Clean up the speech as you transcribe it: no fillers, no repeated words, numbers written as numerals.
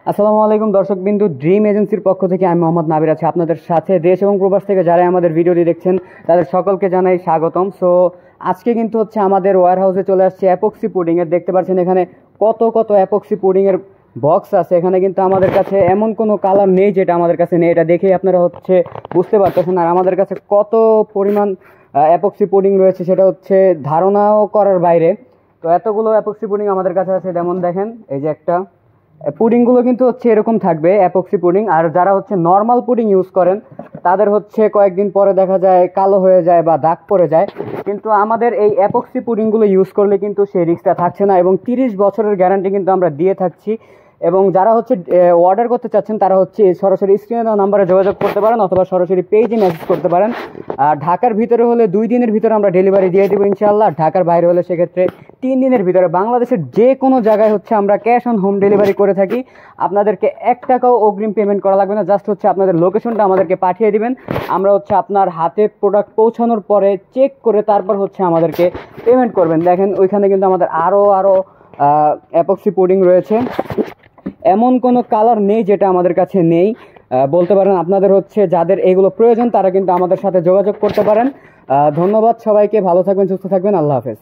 আসসালামু আলাইকুম দর্শকবিন্দু, ড্রিম এজেন্সির পক্ষ থেকে আমি মোহাম্মদ নাবির আছি আপনাদের সাথে। দেশ এবং প্রবাস থেকে যারা আমাদের ভিডিওটি দেখছেন তাদের সকলকে জানাই স্বাগতম। সো আজকে কিন্তু হচ্ছে আমাদের ওয়্যার হাউসে চলে আসছে অ্যাপক্সি পুডিংয়ের। দেখতে পাচ্ছেন এখানে কত কত অ্যাপক্সি পুডিংয়ের বক্স আছে। এখানে কিন্তু আমাদের কাছে এমন কোনো কালার নেই যেটা আমাদের কাছে নেই, এটা দেখেই আপনারা হচ্ছে বুঝতে পারতেছেন। আর আমাদের কাছে কত পরিমাণ অ্যাপক্সি পুডিং রয়েছে সেটা হচ্ছে ধারণাও করার বাইরে। তো এতগুলো অ্যাপক্সি পুডিং আমাদের কাছে আছে। যেমন দেখেন এই যে একটা পুডিংগুলো কিন্তু হচ্ছে এরকম থাকবে অ্যাপক্সি পুডিং। আর যারা হচ্ছে নর্মাল পুডিং ইউজ করেন তাদের হচ্ছে কয়েকদিন পরে দেখা যায় কালো হয়ে যায় বা দাগ পড়ে যায়, কিন্তু আমাদের এই অ্যাপক্সি পুডিংগুলো ইউজ করলে কিন্তু সেই রিস্কটা থাকছে না এবং 30 বছরের গ্যারান্টি কিন্তু আমরা দিয়ে থাকছি। এবং যারা হচ্ছে অর্ডার করতে চাচ্ছেন তারা হচ্ছে সরাসরি স্ক্রিনে দেওয়া নাম্বারে যোগাযোগ করতে পারেন অথবা সরাসরি পেজে মেসেজ করতে পারেন। আর ঢাকার ভিতরে হলে 2 দিনের ভিতরে আমরা ডেলিভারি দিয়ে দেবো ইনশাআল্লাহ। ঢাকার বাইরে হলে সেক্ষেত্রে 3 দিনের ভিতরে। বাংলাদেশের যে কোনো জায়গায় হচ্ছে আমরা ক্যাশ অন হোম ডেলিভারি করে থাকি। আপনাদেরকে 1 টাকাও অগ্রিম পেমেন্ট করা লাগবে না, জাস্ট হচ্ছে আপনাদের লোকেশনটা আমাদেরকে পাঠিয়ে দিবেন। আমরা হচ্ছে আপনার হাতে প্রোডাক্ট পৌঁছানোর পরে চেক করে তারপর হচ্ছে আমাদেরকে পেমেন্ট করবেন। দেখেন ওইখানে কিন্তু আমাদের আরও অ্যাপক্সি পুডিং রয়েছে। এমন কোনো কালার নেই যেটা আমাদের কাছে নেই। বলতে পারেন আপনাদের হচ্ছে যাদের এগুলো প্রয়োজন তারা কিন্তু আমাদের সাথে যোগাযোগ করতে পারেন। ধন্যবাদ সবাইকে, ভালো থাকবেন, সুস্থ থাকবেন, আল্লাহ হাফেজ।